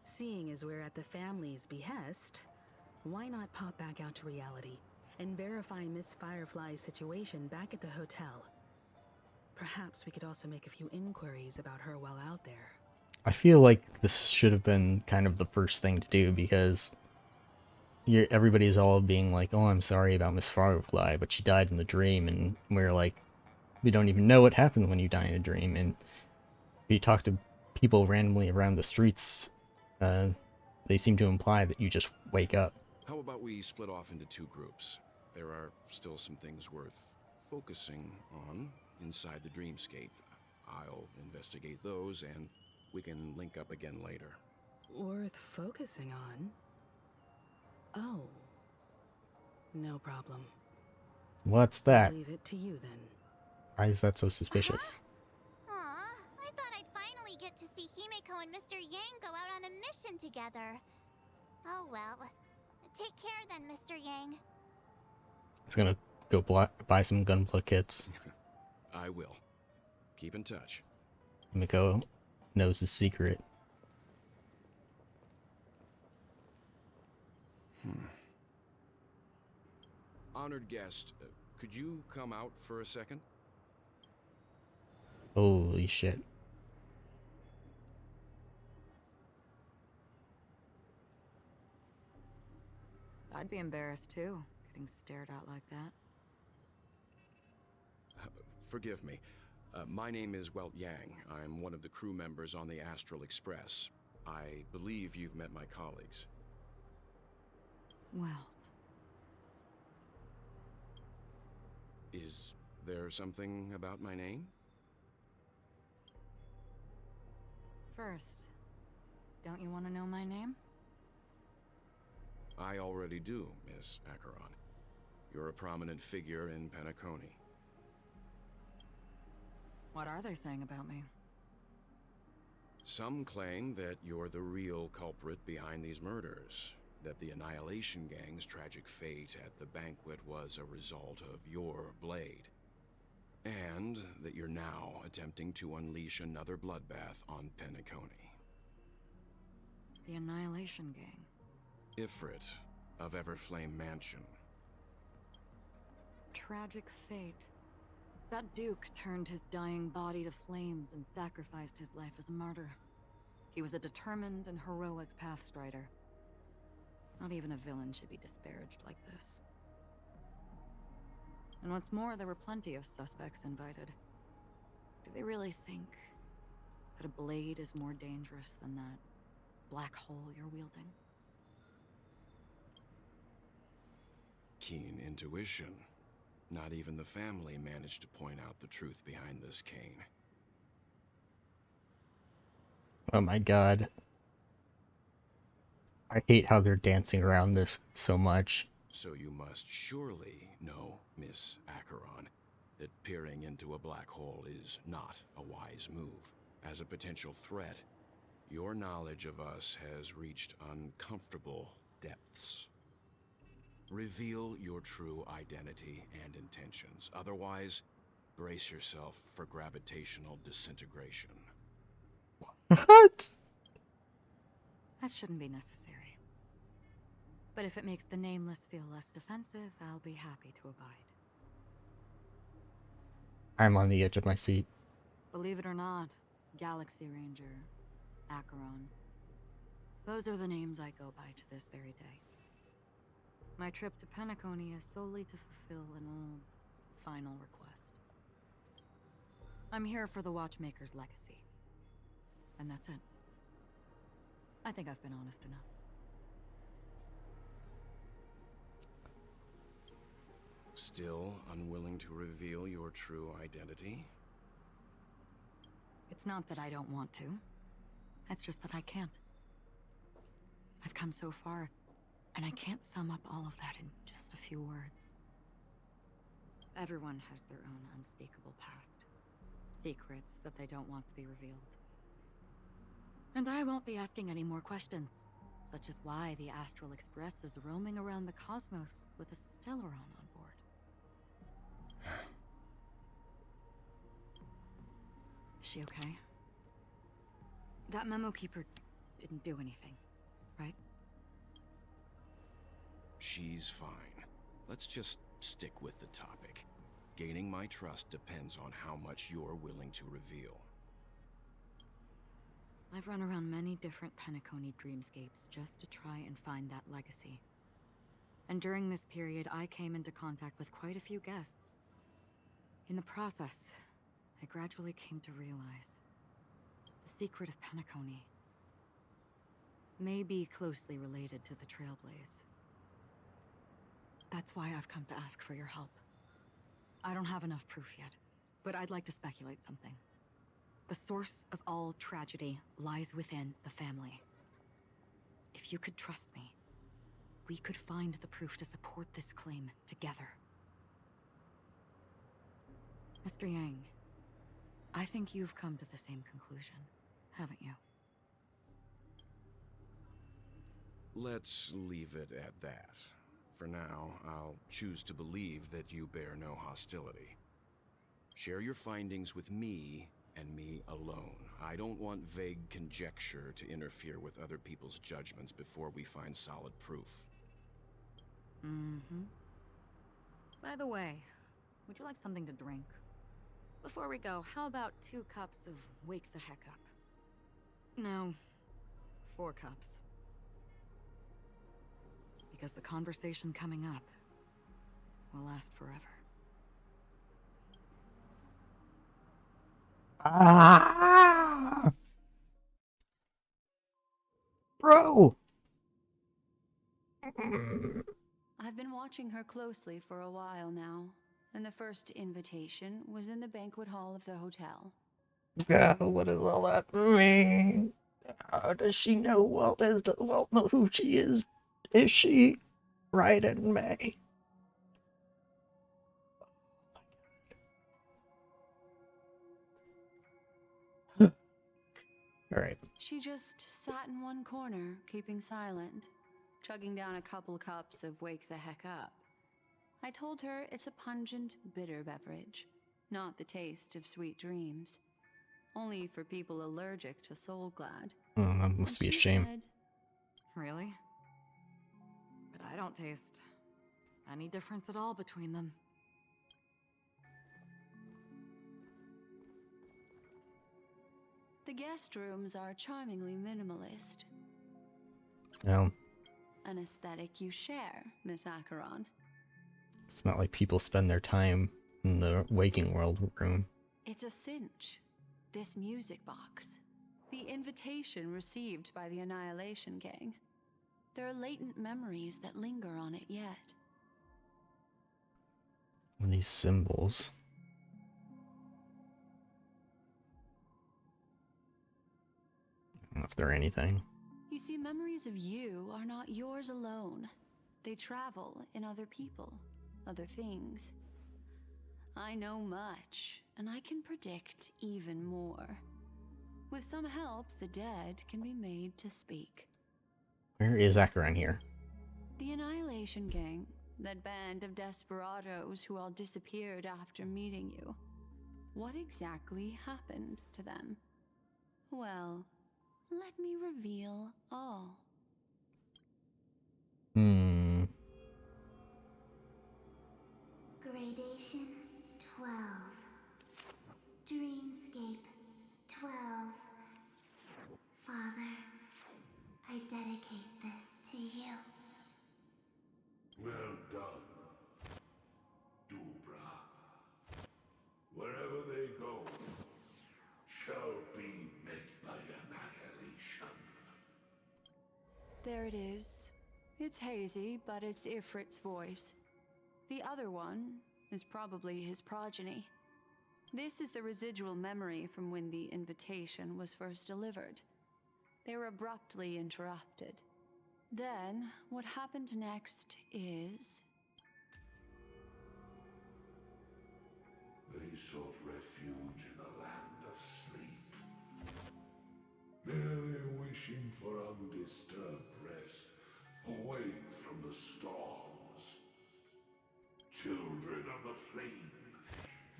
Seeing as we're at the family's behest, why not pop back out to reality and verify Miss Firefly's situation back at the hotel? Perhaps we could also make a few inquiries about her while out there. I feel like this should have been kind of the first thing to do, because everybody's all being like, oh, I'm sorry about Miss Firefly, but she died in the dream, and we're like, we don't even know what happened when you die in a dream. And if you talk to people randomly around the streets, they seem to imply that you just wake up. How about we split off into two groups? There are still some things worth focusing on inside the dreamscape. I'll investigate those, and we can link up again later. Worth focusing on? Oh. No problem. What's that? I'll leave it to you then. Why is that so suspicious? Aw, I thought I'd finally get to see Himiko and Mr. Yang go out on a mission together. Oh well. Take care then, Mr. Yang. He's gonna go buy some gunpla kits. I will. Keep in touch. Himiko knows his secret. Honored guest, could you come out for a second? Holy shit. I'd be embarrassed too, getting stared at like that. Forgive me. My name is Welt Yang. I'm one of the crew members on the Astral Express. I believe you've met my colleagues. Well, Is there something about my name? first, don't you want to know my name? I already do, Miss Acheron. You're a prominent figure in Penacony. What are they saying about me? Some claim that you're the real culprit behind these murders, that the Annihilation Gang's tragic fate at the banquet was a result of your blade, and that you're now attempting to unleash another bloodbath on Penacony. The Annihilation Gang. Ifrit of Everflame Mansion. Tragic fate. That Duke turned his dying body to flames and sacrificed his life as a martyr. He was a determined and heroic pathstrider. Not even a villain should be disparaged like this. And what's more, there were plenty of suspects invited. Do they really think that a blade is more dangerous than that black hole you're wielding? Keen intuition. Not even the family managed to point out the truth behind this cane. Oh my god. I hate how they're dancing around this so much. So you must surely know, Miss Acheron, that peering into a black hole is not a wise move. As a potential threat, your knowledge of us has reached uncomfortable depths. Reveal your true identity and intentions. Otherwise, brace yourself for gravitational disintegration. What? That shouldn't be necessary. But if it makes the Nameless feel less defensive, I'll be happy to abide. I'm on the edge of my seat. Believe it or not, Galaxy Ranger, Acheron. Those are the names I go by to this very day. My trip to Penacony is solely to fulfill an old, final request. I'm here for the Watchmaker's legacy. And that's it. I think I've been honest enough. Still unwilling to reveal your true identity? It's not that I don't want to. It's just that I can't. I've come so far, and I can't sum up all of that in just a few words. Everyone has their own unspeakable past. Secrets that they don't want to be revealed. And I won't be asking any more questions, such as why the Astral Express is roaming around the cosmos with a Stellaron on board. Is she okay? That memo keeper didn't do anything, right? She's fine. Let's just stick with the topic. Gaining my trust depends on how much you're willing to reveal. I've run around many different Penacony dreamscapes just to try and find that legacy. And during this period, I came into contact with quite a few guests. In the process, I gradually came to realize the secret of Penacony may be closely related to the Trailblaze. That's why I've come to ask for your help. I don't have enough proof yet, but I'd like to speculate something. The source of all tragedy lies within the family. If you could trust me, we could find the proof to support this claim together. Mr. Yang, I think you've come to the same conclusion, haven't you? Let's leave it at that. For now, I'll choose to believe that you bear no hostility. Share your findings with me and me alone. I don't want vague conjecture to interfere with other people's judgments before we find solid proof. Mm-hmm. By the way, would you like something to drink? Before we go, how about 2 cups of Wake the Heck Up? No, 4 cups. because the conversation coming up will last forever. Ah! Bro! I've been watching her closely for a while now, and the first invitation was in the banquet hall of the hotel. God, what does all that mean? How does she know know who she is? Is she right in May? Alright. She just sat in one corner, keeping silent, chugging down a couple cups of Wake the Heck Up. I told her it's a pungent, bitter beverage, not the taste of sweet dreams. Only for people allergic to Soul Glad. Oh, that must be a She shame. said, Really? But I don't taste any difference at all between them. the guest rooms are charmingly minimalist. No, An aesthetic you share, Miss Acheron. it's not like people spend their time in the waking world room. It's a cinch. This music box. The invitation received by the Annihilation Gang. There are latent memories that linger on it yet. And these symbols. I don't know if they're anything. You see, memories of you are not yours alone. They travel in other people, other things. I know much, and I can predict even more. With some help, the dead can be made to speak. Where is Acheron here? The Annihilation Gang, that band of desperados who all disappeared after meeting you. What exactly happened to them? Well, let me reveal all. Gradation 12. Dreamscape 12. Father, I dedicate this to you. Well done, Dubra. Wherever they go, shall be met by annihilation. There it is. It's hazy, but it's Ifrit's voice. The other one is probably his progeny. This is the residual memory from when the invitation was first delivered. They were abruptly interrupted. Then, what happened next is... They sought refuge in the land of sleep, merely wishing for undisturbed rest, away from the storms. Children of the flame,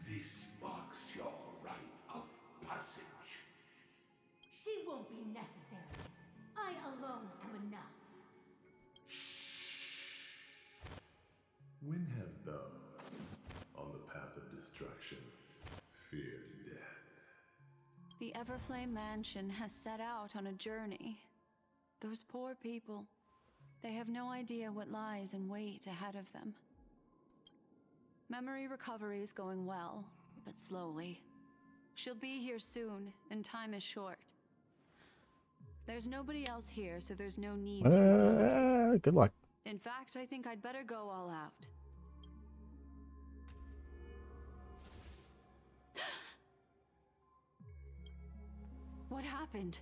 this marks your rite of passage. She won't be necessary. I alone am enough. When have those on the path of destruction feared death? The Everflame Mansion has set out on a journey. Those poor people, they have no idea what lies in wait ahead of them. Memory recovery is going well, but slowly. She'll be here soon, and time is short. There's nobody else here, so there's no need to be delicate. Good luck. In fact, I think I'd better go all out. What happened?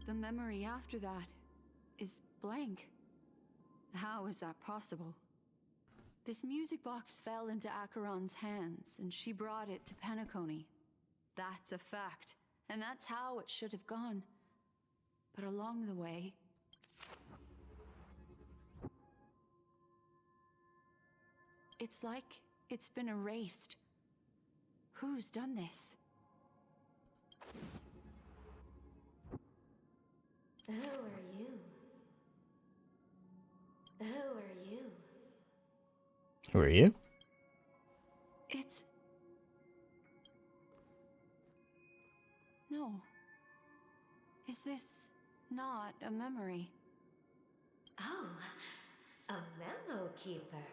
The memory after that is blank. How is that possible? This music box fell into Acheron's hands, and she brought it to Penacony. That's a fact, and that's how it should have gone. But along the way... it's like it's been erased. Who's done this? Who are you? Who are you? Who are you? It's... no. is this not a memory? Oh, a memo keeper.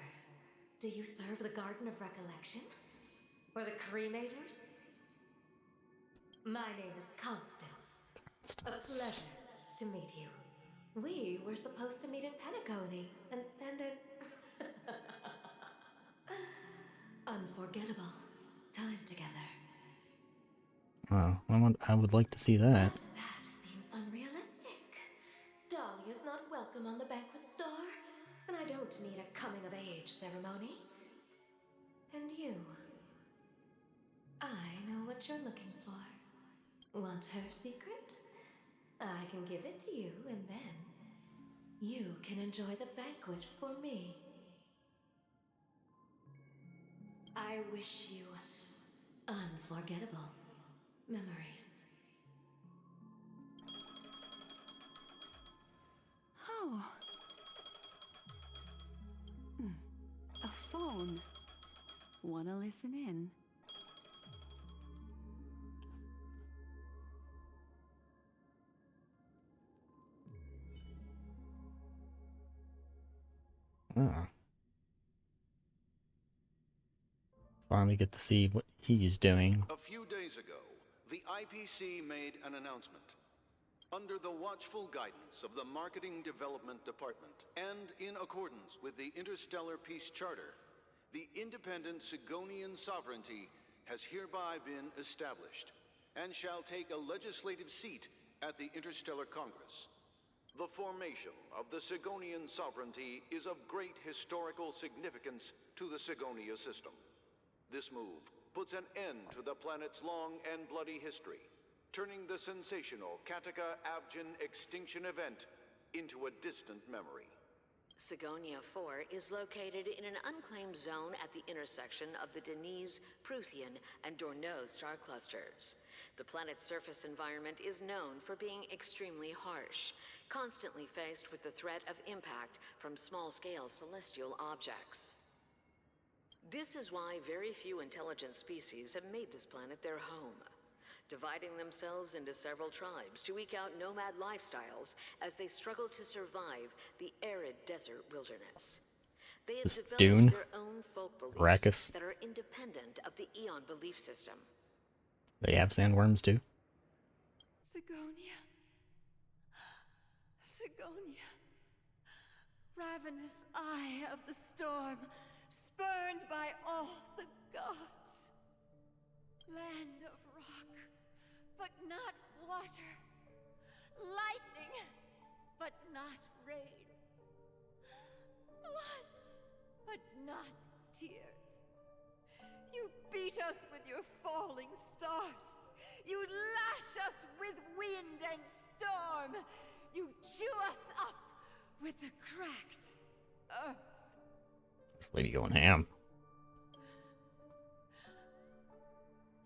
Do you serve the Garden of Recollection? Or the Cremators? My name is Constance. A pleasure to meet you. We were supposed to meet in Pentagoney and spend an unforgettable time together. Oh, I would like to see that. But that seems unrealistic. Dahlia's not welcome on the banquet star, and I don't need a coming-of-age ceremony. And you? I know what you're looking for. Want her secret? I can give it to you, and then you can enjoy the banquet for me. I wish you unforgettable memories. Oh. A phone. Wanna listen in? Oh. Finally get to see what he's doing. A few days ago, the IPC made an announcement. Under the watchful guidance of the Marketing Development Department, and in accordance with the Interstellar Peace Charter, the independent Sigonian sovereignty has hereby been established, and shall take a legislative seat at the Interstellar Congress. The formation of the Sigonian sovereignty is of great historical significance to the Sigonia system. This move puts an end to the planet's long and bloody history, turning the sensational Kataka-Abjin extinction event into a distant memory. Sigonia 4 is located in an unclaimed zone at the intersection of the Denise, Prothean, and Dorneau star clusters. The planet's surface environment is known for being extremely harsh, constantly faced with the threat of impact from small-scale celestial objects. This is why very few intelligent species have made this planet their home, dividing themselves into several tribes to eke out nomad lifestyles as they struggle to survive the arid desert wilderness. They have This developed Dune? their own folk beliefs Arrakis? that are independent of the Eon belief system. They have sandworms too. Sigonia. Sigonia. Ravenous eye of the storm, spurned by all the gods. Land of rock, but not water. Lightning, but not rain. Blood, but not tears. You beat us with your falling stars. You lash us with wind and storm. You chew us up with the cracked earth. This lady going ham.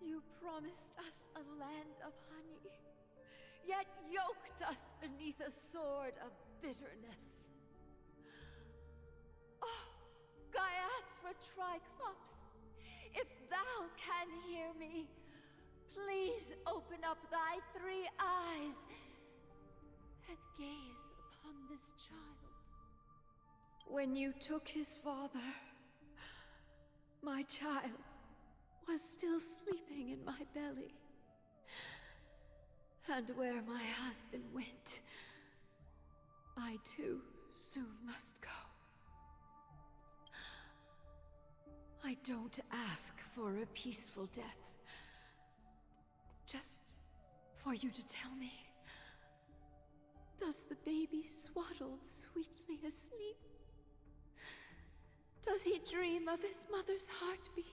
You promised us a land of honey, yet yoked us beneath a sword of bitterness. Oh, Gaiathra Triclops, if thou can hear me, please open up thy 3 eyes and gaze upon this child. When you took his father, my child was still sleeping in my belly. And where my husband went, I too soon must go. I don't ask for a peaceful death. Just for you to tell me, does the baby swaddled sweetly asleep? Does he dream of his mother's heartbeat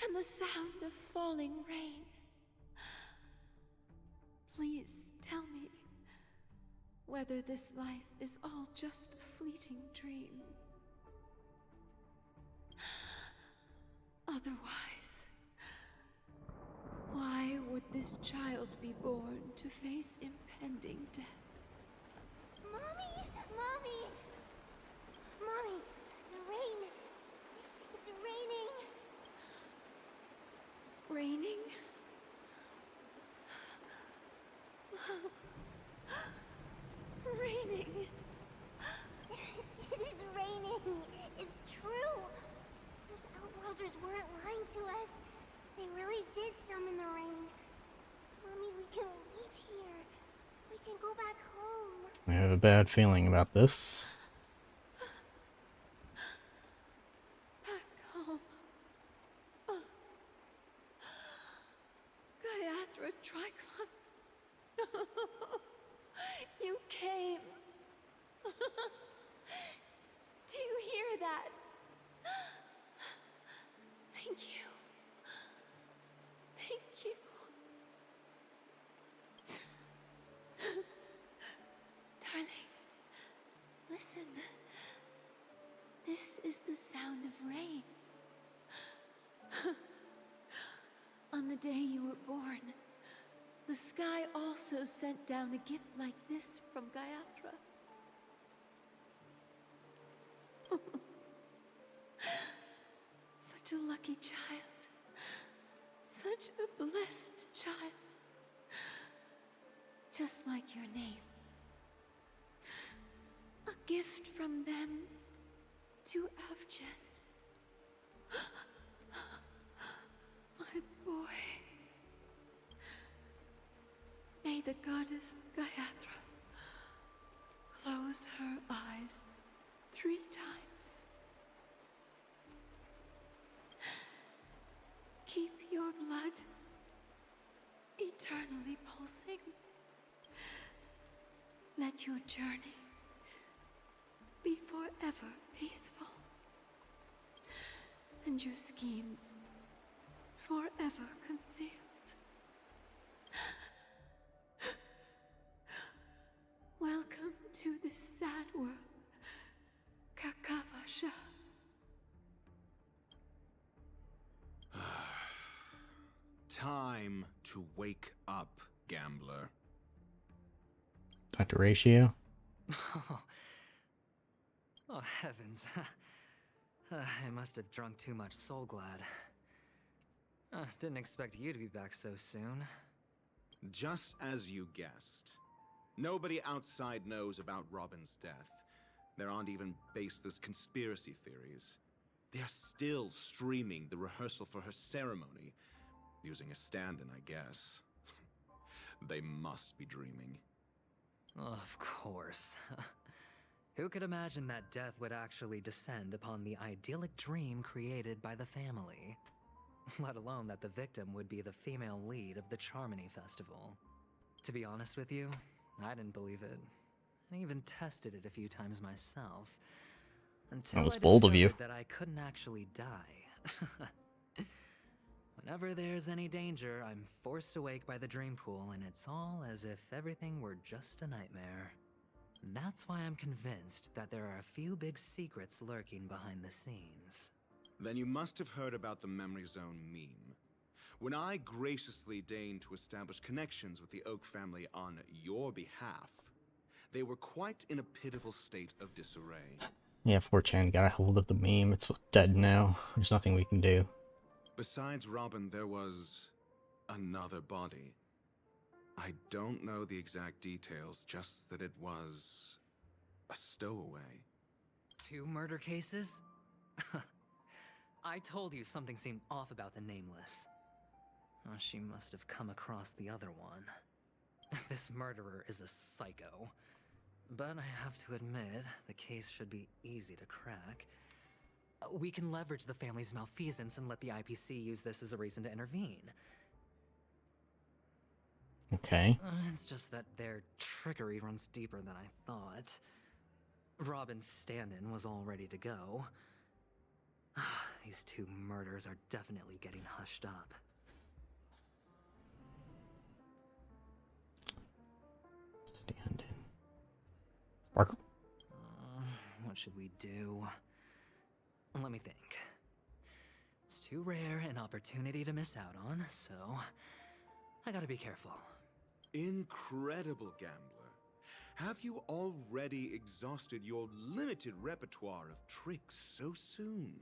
and the sound of falling rain? Please tell me whether this life is all just a fleeting dream. Otherwise, why would this child be born to face impending death? Mommy! Mommy! Mommy! The rain! It's raining! Raining? I have a bad feeling about this. Back home. Gaiathra Triclops. You came. Do you hear that? Thank you. Thank you. Darling, listen. This is the sound of rain. On the day you were born, the sky also sent down a gift like this from Gaiathra. Such a lucky child. Such a blessed child. Just like your name. A gift from them to Avgen. My boy. May the goddess Gaiathra close her eyes 3 times. Keep your blood eternally pulsing. Let your journey be forever peaceful, and your schemes forever concealed. Welcome to this sad world, Kakavasha. Time to wake up, gambler. Dr. Ratio? Oh, heavens. I must have drunk too much Soul Glad. Didn't expect you to be back so soon. Just as you guessed. Nobody outside knows about Robin's death. There aren't even baseless conspiracy theories. They're still streaming the rehearsal for her ceremony, using a stand-in, I guess. They must be dreaming. Of course. Who could imagine that death would actually descend upon the idyllic dream created by the family? Let alone that the victim would be the female lead of the Charmony Festival. To be honest with you, I didn't believe it. I even tested it a few times myself. Until That was I bold of you. discovered that I couldn't actually die. Whenever there's any danger, I'm forced awake by the dream pool, and it's all as if everything were just a nightmare. That's why I'm convinced that there are a few big secrets lurking behind the scenes. Then you must have heard about the Memory Zone meme. When I graciously deigned to establish connections with the Oak family on your behalf, they were quite in a pitiful state of disarray. Yeah, 4chan got a hold of the meme. It's dead now. There's nothing we can do. Besides Robin, there was another body. I don't know the exact details, just that it was a stowaway. 2 murder cases? I told you something seemed off about the Nameless. Oh, she must have come across the other one. This murderer is a psycho. But I have to admit, the case should be easy to crack. We can leverage the family's malfeasance and let the IPC use this as a reason to intervene. Okay. It's just that their trickery runs deeper than I thought. Robin's stand-in was all ready to go. These 2 murders are definitely getting hushed up. Stand in. Sparkle? What should we do? Let me think. It's too rare an opportunity to miss out on, so I gotta be careful. Incredible, gambler. Have you already exhausted your limited repertoire of tricks so soon?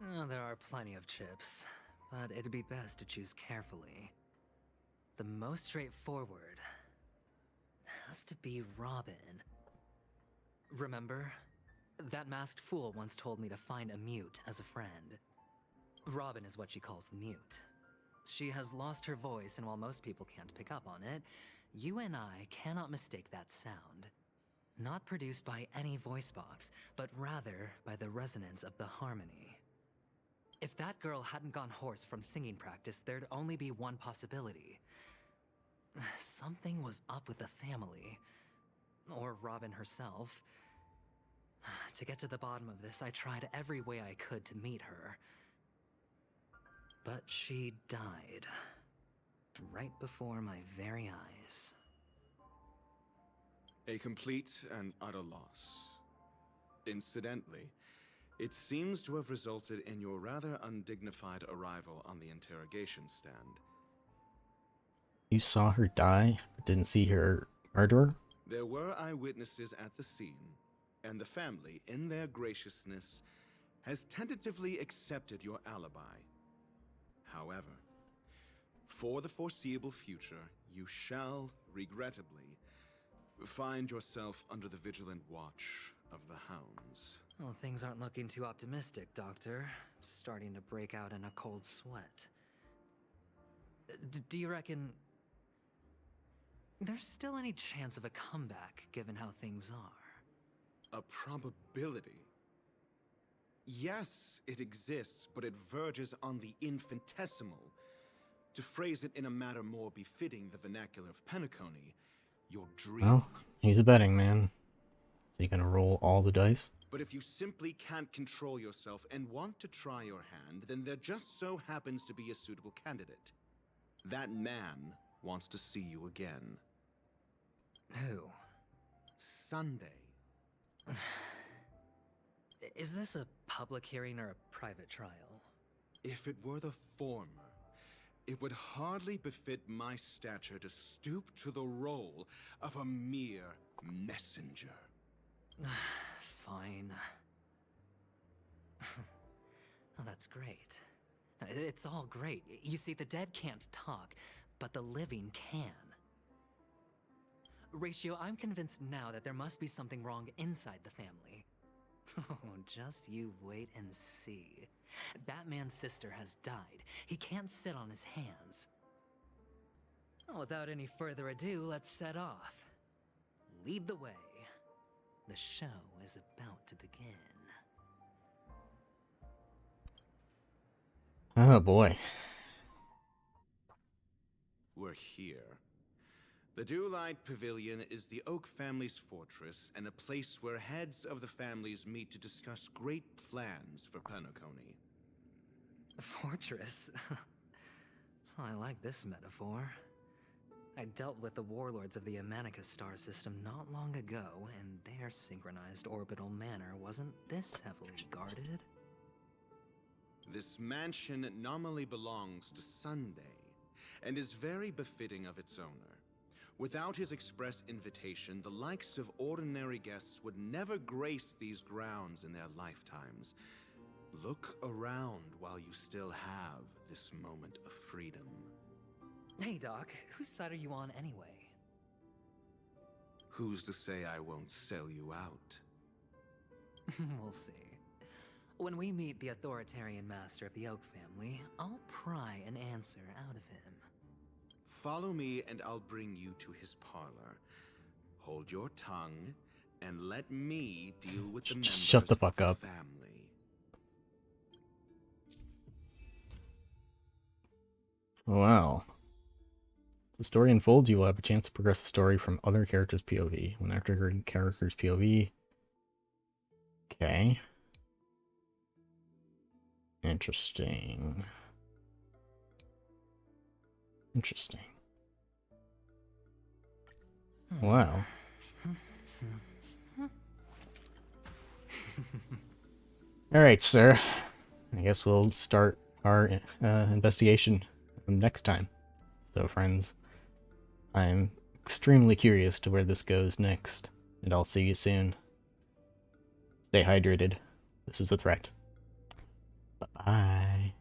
There are plenty of chips, but it'd be best to choose carefully. The most straightforward has to be Robin. Remember? That masked fool once told me to find a mute as a friend. Robin is what she calls the mute. She has lost her voice, and while most people can't pick up on it, you and I cannot mistake that sound. not produced by any voice box, but rather by the resonance of the harmony. If that girl hadn't gone hoarse from singing practice, there'd only be one possibility. Something was up with the family. Or Robin herself. To get to the bottom of this, I tried every way I could to meet her. But she died. Right before my very eyes. A complete and utter loss. Incidentally, it seems to have resulted in your rather undignified arrival on the interrogation stand. You saw her die, but didn't see her murderer? There were eyewitnesses at the scene, and the family, in their graciousness, has tentatively accepted your alibi. However, for the foreseeable future, you shall, regrettably, find yourself under the vigilant watch of the hounds. Well, things aren't looking too optimistic, Doctor. I'm starting to break out in a cold sweat. Do you reckon there's still any chance of a comeback, given how things are? A probability? Yes, it exists, but it verges on the infinitesimal. To phrase it in a manner more befitting the vernacular of Penacony, your dream. Well, he's a betting man. Are you gonna roll all the dice? But if you simply can't control yourself and want to try your hand, then there just so happens to be a suitable candidate. That man wants to see you again. Who? Sunday. Is this a public hearing or a private trial? If it were the former, it would hardly befit my stature to stoop to the role of a mere messenger. Fine. Oh, that's great. It's all great. You see, the dead can't talk, but the living can. Ratio, I'm convinced now that there must be something wrong inside the family. Oh, just you wait and see. That man's sister has died. He can't sit on his hands. Well, without any further ado, let's set off. Lead the way. The show is about to begin. Oh boy. We're here. The Dewlight Pavilion is the Oak family's fortress and a place where heads of the families meet to discuss great plans for Penacony. Fortress? I like this metaphor. I dealt with the warlords of the Honkai Star system not long ago, and their synchronized orbital manor wasn't this heavily guarded. This mansion nominally belongs to Sunday, and is very befitting of its owner. Without his express invitation, the likes of ordinary guests would never grace these grounds in their lifetimes. Look around while you still have this moment of freedom. Hey, Doc, whose side are you on anyway? Who's to say I won't sell you out? We'll see. When we meet the authoritarian master of the Oak family, I'll pry an answer out of him. Follow me and I'll bring you to his parlor. Hold your tongue and let me deal with the members Just shut the fuck of up. the family. Wow. As the story unfolds, you will have a chance to progress the story from other characters' POV. When after your character's POV. Okay. Interesting. Interesting. Wow. Alright, sir. I guess we'll start our investigation next time. So, friends, I'm extremely curious to where this goes next, and I'll see you soon. Stay hydrated. This is a threat. Bye-bye.